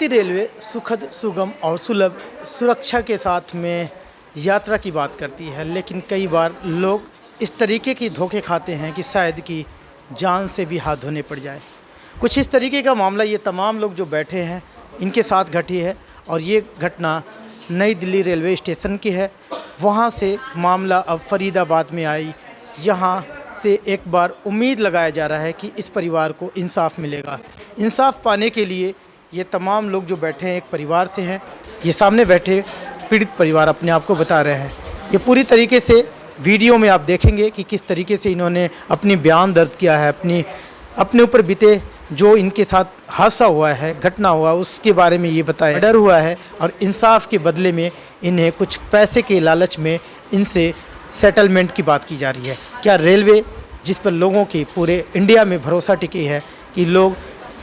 भारतीय रेलवे सुखद, सुगम और सुलभ सुरक्षा के साथ में यात्रा की बात करती है, लेकिन कई बार लोग इस तरीके की धोखे खाते हैं कि शायद कि जान से भी हाथ धोने पड़ जाए। कुछ इस तरीके का मामला ये तमाम लोग जो बैठे हैं इनके साथ घटी है और ये घटना नई दिल्ली रेलवे स्टेशन की है। वहाँ से मामला अब फरीदाबाद में आई। यहाँ से एक बार उम्मीद लगाया जा रहा है कि इस परिवार को इंसाफ मिलेगा। इंसाफ पाने के लिए ये तमाम लोग जो बैठे हैं एक परिवार से हैं। ये सामने बैठे पीड़ित परिवार अपने आप को बता रहे हैं। ये पूरी तरीके से वीडियो में आप देखेंगे कि किस तरीके से इन्होंने अपनी बयान दर्ज किया है, अपने ऊपर बीते जो इनके साथ हादसा हुआ है, घटना हुआ, उसके बारे में ये बताया। डर हुआ है और इंसाफ के बदले में इन्हें कुछ पैसे के लालच में इनसे सेटलमेंट की बात की जा रही है। क्या रेलवे, जिस पर लोगों की पूरे इंडिया में भरोसा टिकी है कि लोग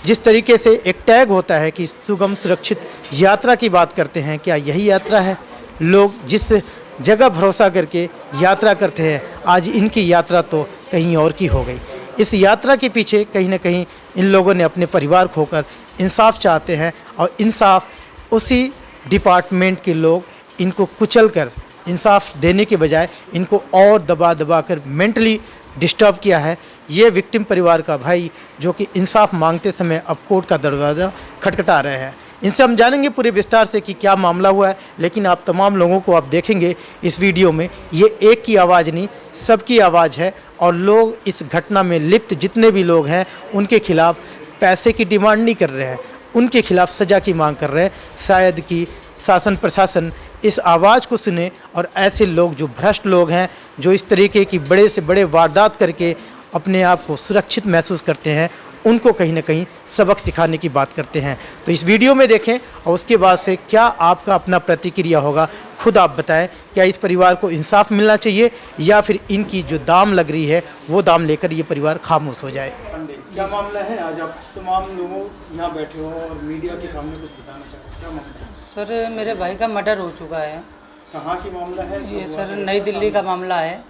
जिस तरीके से एक टैग होता है कि सुगम सुरक्षित यात्रा की बात करते हैं, क्या यही यात्रा है? लोग जिस जगह भरोसा करके यात्रा करते हैं, आज इनकी यात्रा तो कहीं और की हो गई। इस यात्रा के पीछे कहीं ना कहीं इन लोगों ने अपने परिवार खोकर इंसाफ चाहते हैं और इंसाफ उसी डिपार्टमेंट के लोग इनको कुचल कर इंसाफ देने के बजाय इनको और दबा दबा कर मेंटली डिस्टर्ब किया है। ये विक्टिम परिवार का भाई जो कि इंसाफ मांगते समय अब कोर्ट का दरवाज़ा खटखटा रहे हैं। इनसे हम जानेंगे पूरे विस्तार से कि क्या मामला हुआ है। लेकिन आप तमाम लोगों को आप देखेंगे इस वीडियो में, ये एक की आवाज़ नहीं, सबकी आवाज़ है और लोग इस घटना में लिप्त जितने भी लोग हैं उनके खिलाफ पैसे की डिमांड नहीं कर रहे हैं, उनके खिलाफ सज़ा की मांग कर रहे हैं। शायद कि शासन प्रशासन इस आवाज़ को सुने और ऐसे लोग जो भ्रष्ट लोग हैं, जो इस तरीके की बड़े से बड़े वारदात करके अपने आप को सुरक्षित महसूस करते हैं, उनको कहीं ना कहीं सबक सिखाने की बात करते हैं। तो इस वीडियो में देखें और उसके बाद से क्या आपका अपना प्रतिक्रिया होगा, खुद आप बताएं। क्या इस परिवार को इंसाफ मिलना चाहिए या फिर इनकी जो दाम लग रही है वो दाम लेकर ये परिवार खामोश हो जाए? क्या मामला है? आज आप तमाम लोगों यहाँ बैठे हो और मीडिया के सामने कुछ बताना चाहते हैं, क्या मामला है? सर, मेरे भाई का मर्डर हो चुका है। कहाँ की मामला है? ये सर नई दिल्ली का मामला है,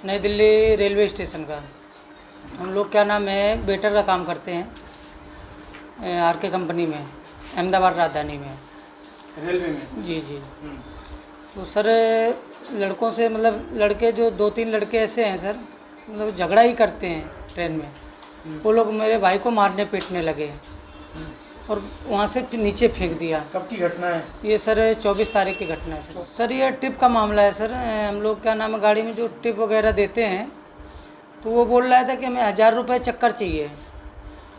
नई दिल्ली रेलवे स्टेशन का। हम लोग क्या नाम है वेटर का काम करते हैं आरके कंपनी में, अहमदाबाद राजधानी में, रेलवे में। जी। तो सर लड़कों से मतलब लड़के जो 2-3 लड़के ऐसे हैं सर, मतलब झगड़ा ही करते हैं ट्रेन में। वो लोग मेरे भाई को मारने पीटने लगे और वहाँ से नीचे फेंक दिया। कब की घटना है ये सर? 24 तारीख की घटना है सर। सर ये टिप का मामला है सर। हम लोग क्या नाम है गाड़ी में जो टिप वगैरह देते हैं, तो वो बोल रहा था कि हमें 1000 रुपये चक्कर चाहिए।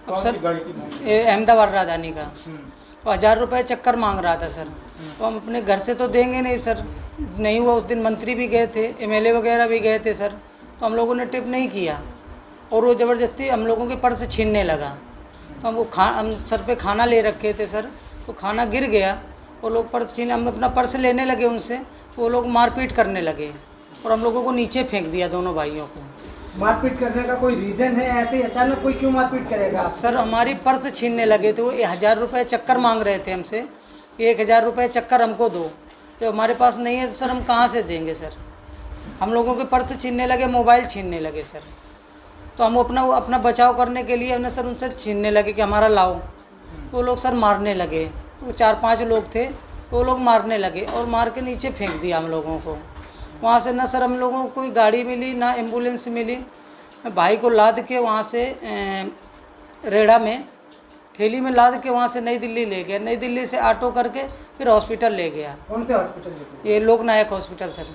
अब सर ये अहमदाबाद राजधानी का, तो 1000 रुपये चक्कर मांग रहा था सर। तो हम अपने घर से तो देंगे नहीं सर, नहीं हुआ। उस दिन मंत्री भी गए थे, MLA वगैरह भी गए थे सर, तो हम लोगों ने टिप नहीं किया और वो ज़बरदस्ती हम लोगों के पर्स छीनने लगा। तो हम सर पे खाना ले रखे थे सर, तो खाना गिर गया, वो लोग पर्स छीन, हम अपना पर्स लेने लगे उनसे, तो वो लोग मारपीट करने लगे और हम लोगों को नीचे फेंक दिया, दोनों भाइयों को। मारपीट करने का कोई रीज़न है? ऐसे ही अचानक कोई क्यों मारपीट करेगा? सर हमारी पर्स छीनने लगे थे, वो 1000 रुपये चक्कर मांग रहे थे हमसे, 1000 रुपये चक्कर हमको दो। तो हमारे पास नहीं है तो सर हम कहाँ से देंगे सर? हम लोगों के पर्स छीनने लगे, मोबाइल छीनने लगे सर। तो हम अपना बचाव करने के लिए हमने सर उनसे छीनने लगे कि हमारा लाओ। तो वो लोग सर मारने लगे, वो 4-5 लोग थे, तो वो लोग मारने लगे और मार के नीचे फेंक दिया हम लोगों को। वहाँ से ना सर हम लोगों को कोई गाड़ी मिली, ना एम्बुलेंस मिली। भाई को लाद के वहाँ से रेड़ा में थैली में लाद के वहाँ से नई दिल्ली ले गया, नई दिल्ली से ऑटो करके फिर हॉस्पिटल ले गया। कौन से हॉस्पिटल? ये लोकनायक हॉस्पिटल सर।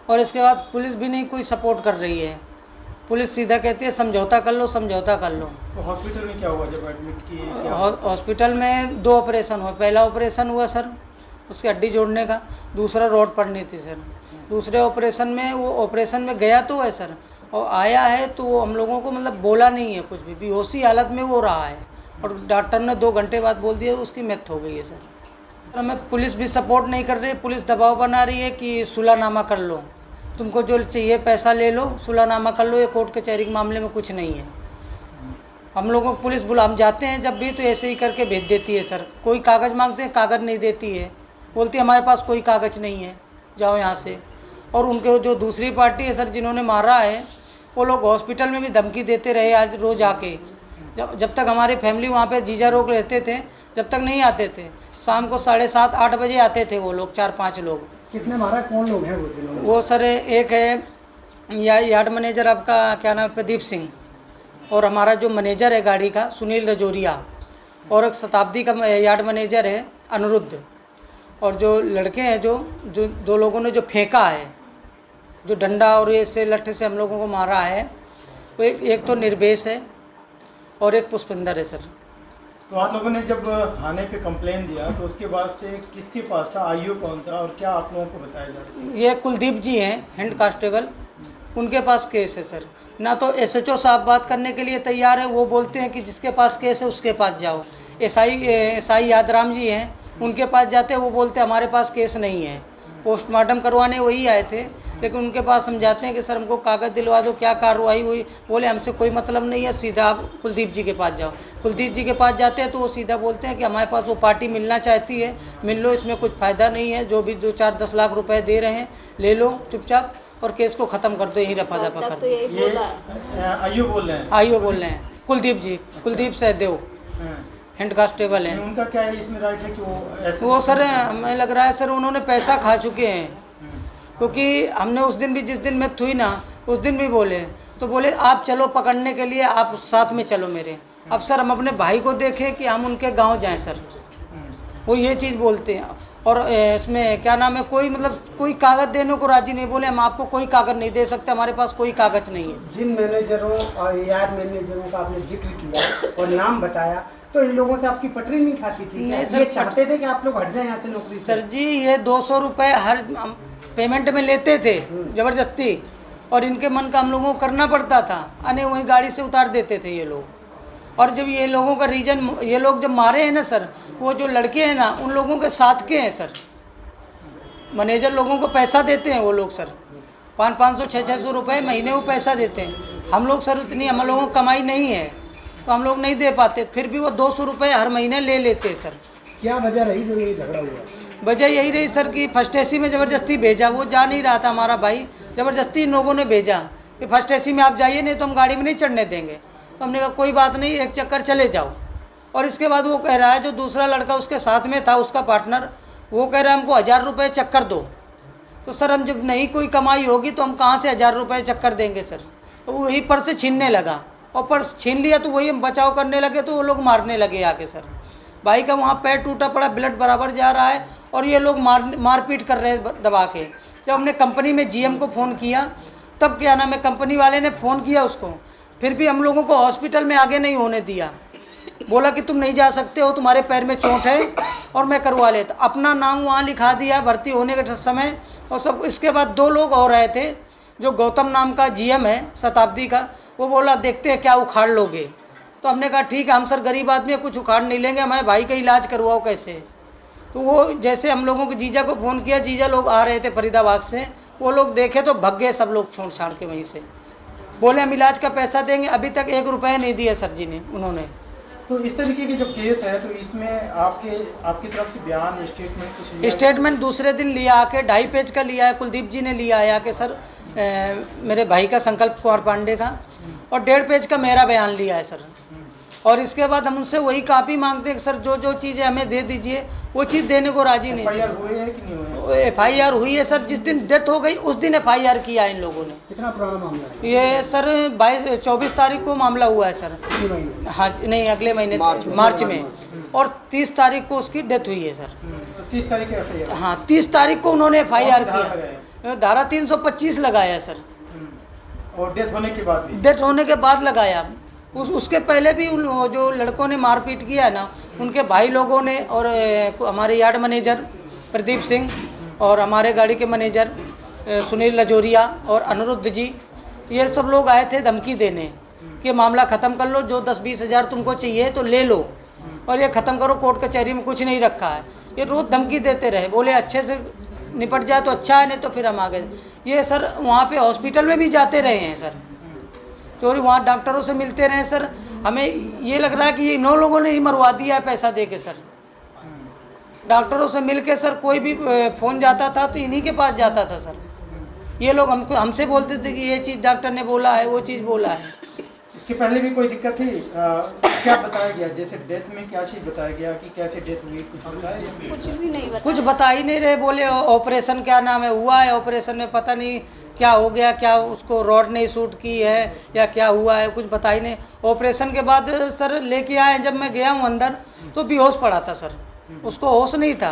और इसके बाद पुलिस भी नहीं कोई सपोर्ट कर रही है। पुलिस सीधा कहती है समझौता कर लो, समझौता कर लो। तो हॉस्पिटल में क्या हुआ जब एडमिट किए? हॉस्पिटल में 2 ऑपरेशन हुए। पहला ऑपरेशन हुआ सर उसकी हड्डी जोड़ने का, दूसरा रॉड पड़नी थी सर। दूसरे ऑपरेशन में वो ऑपरेशन में गया तो है सर, और आया है तो वो हम लोगों को मतलब बोला नहीं है कुछ भी, बेहोशी हालत में वो रहा है और डॉक्टर ने 2 घंटे बाद बोल दिया उसकी मृत्यु हो गई है सर। हमें पुलिस भी सपोर्ट नहीं कर रही, पुलिस दबाव बना रही है कि सुलहनामा कर लो, तुमको जो चाहिए पैसा ले लो, सुलहनामा कर लो, ये कोर्ट कचहरी के मामले में कुछ नहीं है। हम लोगों को पुलिस हम जाते हैं जब भी तो ऐसे ही करके भेज देती है सर। कोई कागज़ मांगते हैं, कागज़ नहीं देती है, बोलती है हमारे पास कोई कागज़ नहीं है, जाओ यहाँ से। और उनके जो दूसरी पार्टी है सर जिन्होंने मारा है, वो लोग हॉस्पिटल में भी धमकी देते रहे आज रोज़ आके। जब तक हमारी फैमिली वहाँ पे जीजा रोग रहते थे, जब तक नहीं आते थे। शाम को 7:30-8 बजे आते थे वो लोग, 4-5 लोग। किसने मारा, कौन लोग हैं वो जिन्होंने? वो सर एक है यार्ड मैनेजर आपका क्या नाम है, प्रदीप सिंह, और हमारा जो मैनेजर है गाड़ी का सुनील रजौरिया, और एक शताब्दी का यार्ड मैनेजर है अनिरुद्ध। और जो लड़के हैं जो 2 लोगों ने जो फेंका है, जो डंडा और ये से लट्ठे से हम लोगों को मारा है, वो एक तो निर्भेश है और एक पुष्पिंदर है सर। तो आप लोगों ने जब थाने पे कंप्लेन दिया तो उसके बाद से किसके पास था, आईओ कौन था और क्या आप लोगों को बताया जाता है? ये कुलदीप जी हैं हेड कांस्टेबल, उनके पास केस है सर। ना तो एसएचओ साहब बात करने के लिए तैयार है, वो बोलते हैं कि जिसके पास केस है उसके पास जाओ। एसआई यादराम जी हैं, उनके पास जाते हैं, वो बोलते हैं हमारे पास केस नहीं है। पोस्टमार्टम करवाने वही आए थे, लेकिन उनके पास हम जाते हैं कि सर हमको कागज़ दिलवा दो, क्या कार्रवाई हुई। बोले हमसे कोई मतलब नहीं है, सीधा आप कुलदीप जी के पास जाओ। कुलदीप जी के पास जाते हैं तो वो सीधा बोलते हैं कि हमारे पास वो पार्टी मिलना चाहती है, मिल लो, इसमें कुछ फ़ायदा नहीं है, जो भी 2-4-10 लाख रुपए दे रहे हैं ले लो चुपचाप और केस को ख़त्म कर दो, यहीं रफा दफा कर दो। ये आईओ बोल रहे हैं? आईओ बोल रहे हैं कुलदीप जी, कुलदीप सहदेव हेड कांस्टेबल हैं। उनका क्या है इसमें राइट है कि वो ऐसे? वो सर हमें लग रहा है सर उन्होंने पैसा खा चुके हैं, क्योंकि हमने उस दिन भी, जिस दिन मैं हुई ना, उस दिन भी बोले तो बोले आप चलो पकड़ने के लिए, आप साथ में चलो मेरे। अब सर हम अपने भाई को देखें कि हम उनके गांव जाएं सर, वो ये चीज़ बोलते हैं। और इसमें क्या नाम है, कोई मतलब कोई कागज़ देने को राजी नहीं। बोले हम आपको कोई कागज़ नहीं दे सकते, हमारे पास कोई कागज़ नहीं है। जिन मैनेजरों और यार्ड मैनेजरों का आपने जिक्र किया और नाम बताया, तो इन लोगों से आपकी पटरी नहीं खाती थी? नहीं सर, ये चाहते थे कि आप लोग हट जाएं यहाँ से नौकरी से? सर जी ये 200 रुपये हर पेमेंट में लेते थे ज़बरदस्ती, और इनके मन का हम लोगों को करना पड़ता था, अने वहीं गाड़ी से उतार देते थे ये लोग। और जब ये लोगों का रीजन, ये लोग जब मारे हैं ना सर, वो जो लड़के हैं ना उन लोगों के साथ के हैं सर। मैनेजर लोगों को पैसा देते हैं वो लोग सर, 500-500 600 रुपये महीने वो पैसा देते हैं। हम लोग सर उतनी हम लोगों को कमाई नहीं है तो हम लोग नहीं दे पाते, फिर भी वो 200 रुपये हर महीने ले लेते सर। क्या वजह रही जो ये झगड़ा हुआ? वजह यही रही सर कि फर्स्ट एसी में ज़बरदस्ती भेजा, वो जा नहीं रहा था हमारा भाई, ज़बरदस्ती इन लोगों ने भेजा कि फर्स्ट एसी में आप जाइए, नहीं तो हम गाड़ी में नहीं चढ़ने देंगे। तो हमने कहा कोई बात नहीं, एक चक्कर चले जाओ। और इसके बाद वो कह रहा है, जो दूसरा लड़का उसके साथ में था, उसका पार्टनर, वो कह रहा है हमको 1000 रुपये चक्कर दो। तो सर हम जब नहीं कोई कमाई होगी तो हम कहाँ से 1000 रुपये चक्कर देंगे सर। तो वही पर्स से छीनने लगा, और पर्स छीन लिया तो वही हम बचाव करने लगे तो वो लोग मारने लगे आके सर। भाई का वहाँ पैर टूटा पड़ा, ब्लड बराबर जा रहा है, और ये लोग मारपीट कर रहे हैं दबा के। जब हमने कंपनी में जीएम को फ़ोन किया, तब क्या नाम है, कंपनी वाले ने फ़ोन किया उसको, फिर भी हम लोगों को हॉस्पिटल में आगे नहीं होने दिया। बोला कि तुम नहीं जा सकते हो, तुम्हारे पैर में चोट है, और मैं करवा लेता। अपना नाम वहाँ लिखा दिया भर्ती होने के समय, और सब। इसके बाद 2 लोग और आए थे, जो गौतम नाम का जीएम है शताब्दी का, वो बोला देखते हैं क्या उखाड़ लोगे। तो हमने कहा ठीक है, हम सर गरीब आदमी है, कुछ उखाड़ नहीं लेंगे, हमारे भाई का इलाज करवाओ कैसे। तो वो जैसे हम लोगों के जीजा को फ़ोन किया, जीजा लोग आ रहे थे फरीदाबाद से, वो लोग देखे तो भग गए सब लोग छोड़ छाड़ के वहीं से। बोले हम इलाज का पैसा देंगे, अभी तक 1 रुपया नहीं दिया सर जी ने उन्होंने। तो इस तरीके के जब केस है तो इसमें आपकी तरफ से बयान, स्टेटमेंट कुछ लिया? स्टेटमेंट दूसरे दिन लिया आके, 2.5 पेज का लिया है, कुलदीप जी ने लिया है आके सर, मेरे भाई का संकल्प कुमार पांडे का, और 1.5 पेज का मेरा बयान लिया है सर। और इसके बाद हम उनसे वही कापी मांगते हैं कि सर जो जो चीज़ें हमें दे दीजिए, वो चीज़ देने को राजी नहीं। FIR हुई है कि नहीं हुई? FIR हुई है सर, जिस दिन डेथ हो गई उस दिन FIR किया इन लोगों ने। कितना पुराना मामला है ये सर 24 तारीख को मामला हुआ है सर। हाँ नहीं, अगले महीने मार्च में, और 30 तारीख को उसकी डेथ हुई है सर। तो 30 तारीख को FIR? हाँ 30 तारीख को उन्होंने FIR किया, धारा 325 लगाया सर। और डेथ होने के बाद भी? डेथ होने के बाद लगाया। उसके पहले भी उन जो लड़कों ने मारपीट किया है ना, उनके भाई लोगों ने, और हमारे यार्ड मैनेजर प्रदीप सिंह, और हमारे गाड़ी के मैनेजर सुनील रजौरिया और अनिरुद्ध जी, ये सब लोग आए थे धमकी देने कि मामला ख़त्म कर लो, जो 10-20 हज़ार तुमको चाहिए तो ले लो, और ये ख़त्म करो, कोर्ट कचहरी में कुछ नहीं रखा है। ये रोज़ धमकी देते रहे, बोले अच्छे से निपट जाए तो अच्छा है, नहीं तो फिर हम आ गए। ये सर वहाँ पे हॉस्पिटल में भी जाते रहे हैं सर, चोरी, वहाँ डॉक्टरों से मिलते रहे सर। हमें ये लग रहा है कि ये 9 लोगों ने ही मरवा दिया है पैसा दे के सर। डॉक्टरों से मिल के सर कोई भी फ़ोन जाता था तो इन्हीं के पास जाता था सर। ये लोग हमसे बोलते थे कि ये चीज़ डॉक्टर ने बोला है, वो चीज़ बोला है। इसके पहले भी कोई दिक्कत थी? क्या बताया गया, जैसे डेथ में क्या चीज़ बताया गया कि कैसे डेथ हुई, कुछ बताया? कुछ भी नहीं बताया। कुछ बता ही नहीं रहे, बोले ऑपरेशन क्या नाम है हुआ है, ऑपरेशन में पता नहीं क्या हो गया, क्या उसको रॉड नहीं शूट की है या क्या हुआ है, कुछ बता ही नहीं। ऑपरेशन के बाद सर लेके आए, जब मैं गया हूँ अंदर तो बेहोश पड़ा था सर, उसको होश नहीं था।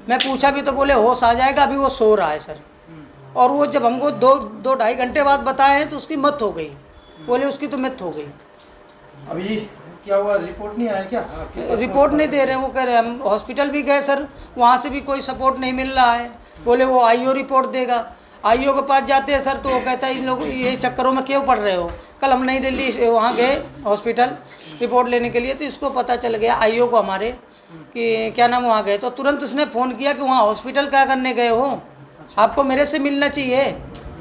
मैं पूछा भी तो बोले होश आ जाएगा, अभी वो सो रहा है सर। और वो जब हमको दो ढाई घंटे बाद बताए हैं तो उसकी मौत हो गई, बोले उसकी तो मौत हो गई। अभी क्या हुआ, रिपोर्ट नहीं आया क्या? रिपोर्ट नहीं दे रहे हैं, वो कह रहे हैं हम हॉस्पिटल भी गए सर, वहाँ से भी कोई सपोर्ट नहीं मिल रहा है, बोले वो आईओ रिपोर्ट देगा। आईओ के पास जाते हैं सर तो वो कहता है इन लोग ये चक्करों में क्यों पड़ रहे हो। कल हम नई दिल्ली वहाँ गए हॉस्पिटल रिपोर्ट लेने के लिए, तो इसको पता चल गया आईओ को हमारे कि क्या नाम, वहाँ गए तो तुरंत उसने फ़ोन किया कि वहाँ हॉस्पिटल क्या करने गए हो, आपको मेरे से मिलना चाहिए।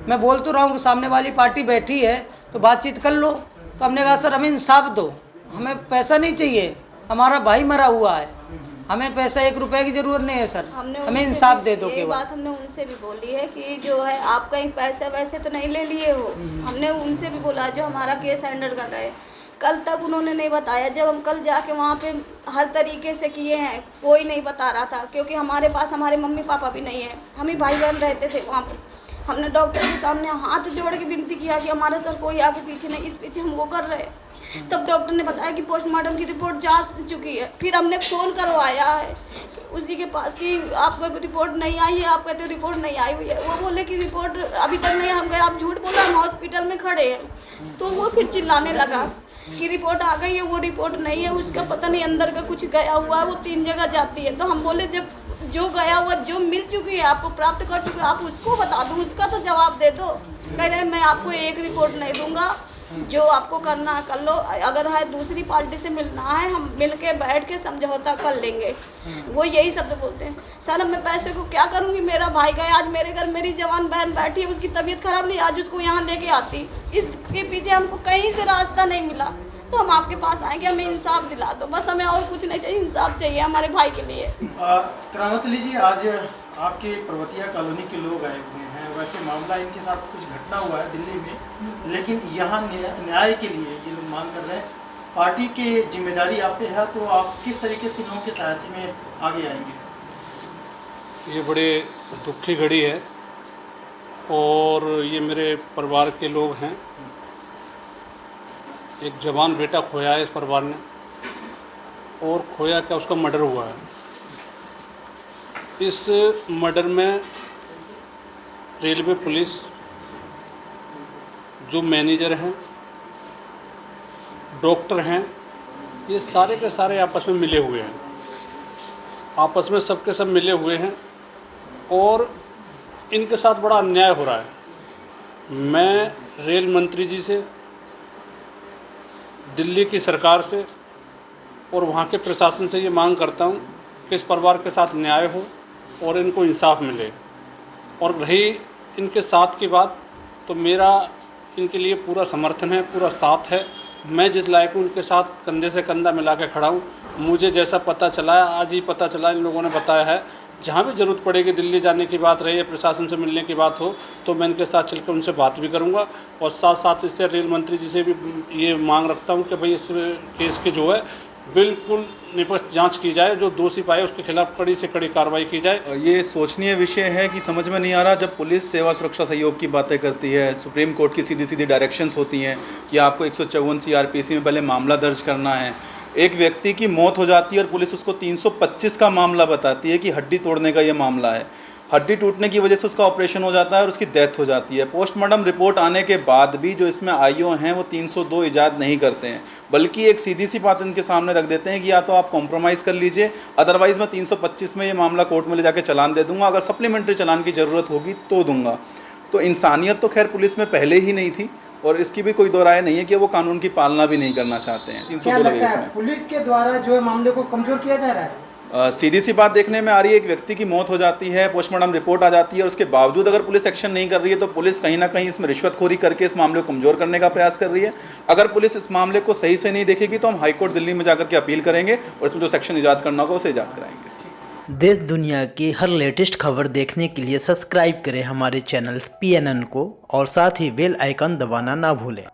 मैं बोल तो रहा हूँ कि सामने वाली पार्टी बैठी है तो बातचीत कर लो। तो हमने कहा सर हमें इंसाफ दो, हमें पैसा नहीं चाहिए, हमारा भाई मरा हुआ है, हमें पैसा 1 रुपए की जरूरत नहीं है सर, हमें इंसाफ दे दो। ये बात हमने उनसे भी बोली है कि जो है आप कहीं पैसे वैसे तो नहीं ले लिए हो, हमने उनसे भी बोला जो हमारा केस हैंडल कर रहे हैं। कल तक उन्होंने नहीं बताया, जब हम कल जाके वहाँ पे हर तरीके से किए हैं कोई नहीं बता रहा था, क्योंकि हमारे पास हमारे मम्मी पापा भी नहीं है, हम ही भाई बहन रहते थे वहाँ पे। हमने डॉक्टर के सामने हाथ जोड़ के विनती किया कि हमारा सर कोई आगे पीछे नहीं, इस पीछे हम वो कर रहे हैं। तब डॉक्टर ने बताया कि पोस्टमार्टम की रिपोर्ट जा चुकी है। फिर हमने फ़ोन करवाया है उसी के पास कि आपको रिपोर्ट नहीं आई है, आप कहते हो रिपोर्ट नहीं आई हुई है, वो बोले कि रिपोर्ट अभी तक नहीं। हम गए, आप झूठ बोला, हम हॉस्पिटल में खड़े हैं। तो वो फिर चिल्लाने लगा कि रिपोर्ट आ गई है, वो रिपोर्ट नहीं है, उसका पता नहीं अंदर का कुछ गया हुआ है, वो 3 जगह जाती है। तो हम बोले जब जो गया हुआ जो मिल चुकी है आपको प्राप्त कर चुके आप उसको बता दो, उसका तो जवाब दे दो। कह रहे मैं आपको एक रिपोर्ट नहीं दूंगा, जो आपको करना है कर लो, अगर है दूसरी पार्टी से मिलना है हम मिल के बैठ के समझौता कर लेंगे। वो यही शब्द बोलते हैं। सर अब मैं पैसे को क्या करूँगी, मेरा भाई गया, आज मेरे घर मेरी जवान बहन बैठी है, उसकी तबीयत खराब नहीं, आज उसको यहाँ लेके आती, इसके पीछे हमको कहीं से रास्ता नहीं मिला। तो हम आपके पास आएंगे, हमें इंसाफ दिला दो बस, हमें और कुछ नहीं चाहिए, इंसाफ चाहिए हमारे भाई के लिए। करामत अली जी, आज आपके पर्वतिया कॉलोनी के लोग आए हुए हैं, वैसे मामला इनके साथ कुछ घटना हुआ है दिल्ली में, लेकिन यहाँ न्याय के लिए ये लोग मांग कर रहे हैं। पार्टी की जिम्मेदारी आप पे है, तो आप किस तरीके से लोगों की सहायता में आगे आएंगे? ये बड़े दुख की घड़ी है और ये मेरे परिवार के लोग हैं। एक जवान बेटा खोया है इस परिवार ने, और खोया क्या, उसका मर्डर हुआ है। इस मर्डर में रेलवे पुलिस, जो मैनेजर हैं, डॉक्टर हैं, ये सारे के सारे आपस में मिले हुए हैं, आपस में सबके सब मिले हुए हैं और इनके साथ बड़ा अन्याय हो रहा है। मैं रेल मंत्री जी से, दिल्ली की सरकार से और वहाँ के प्रशासन से ये मांग करता हूँ कि इस परिवार के साथ न्याय हो और इनको इंसाफ मिले। और रही इनके साथ की बात, तो मेरा इनके लिए पूरा समर्थन है, पूरा साथ है। मैं जिस लायक हूँ उनके साथ कंधे से कंधा मिला के खड़ा हूँ। मुझे जैसा पता चला है, आज ही पता चला, इन लोगों ने बताया है, जहाँ भी ज़रूरत पड़ेगी, दिल्ली जाने की बात रही है, प्रशासन से मिलने की बात हो, तो मैं इनके साथ चलकर उनसे बात भी करूँगा। और साथ साथ इससे रेल मंत्री जी से भी ये मांग रखता हूँ कि भाई इस केस की जो है बिल्कुल निष्पक्ष जांच की जाए, जो दोषी पाए उसके खिलाफ कड़ी से कड़ी कार्रवाई की जाए। ये सोचनीय विषय है कि समझ में नहीं आ रहा, जब पुलिस सेवा सुरक्षा सहयोग की बातें करती है, सुप्रीम कोर्ट की सीधी सीधी डायरेक्शंस होती हैं कि आपको 154 CRPC में पहले मामला दर्ज करना है, एक व्यक्ति की मौत हो जाती है और पुलिस उसको 325 का मामला बताती है कि हड्डी तोड़ने का ये मामला है, हड्डी टूटने की वजह से उसका ऑपरेशन हो जाता है और उसकी डेथ हो जाती है। पोस्टमार्टम रिपोर्ट आने के बाद भी जो इसमें आईओ हैं वो 302 इजाद नहीं करते हैं, बल्कि एक सीधी सी बात इनके सामने रख देते हैं कि या तो आप कॉम्प्रोमाइज़ कर लीजिए, अदरवाइज़ मैं 325 में ये मामला कोर्ट में ले जाके चालान दे दूंगा, अगर सप्लीमेंट्री चालान की ज़रूरत होगी तो दूंगा। तो इंसानियत तो खैर पुलिस में पहले ही नहीं थी और इसकी भी कोई दो राय नहीं है कि वो कानून की पालना भी नहीं करना चाहते हैं। क्या लगता है पुलिस के द्वारा जो है मामले को कमजोर किया जा रहा है? सीधी सी बात देखने में आ रही है, एक व्यक्ति की मौत हो जाती है, पोस्टमार्टम रिपोर्ट आ जाती है और उसके बावजूद अगर पुलिस एक्शन नहीं कर रही है तो पुलिस कहीं ना कहीं इसमें रिश्वतखोरी करके इस मामले को कमजोर करने का प्रयास कर रही है। अगर पुलिस इस मामले को सही से नहीं देखेगी तो हम हाईकोर्ट दिल्ली में जाकर के अपील करेंगे और इसमें जो सेक्शन ईजाद करना होगा उसे ईजाद कराएंगे। देश दुनिया की हर लेटेस्ट खबर देखने के लिए सब्सक्राइब करें हमारे चैनल PNN को और साथ ही बेल आइकन दबाना ना भूलें।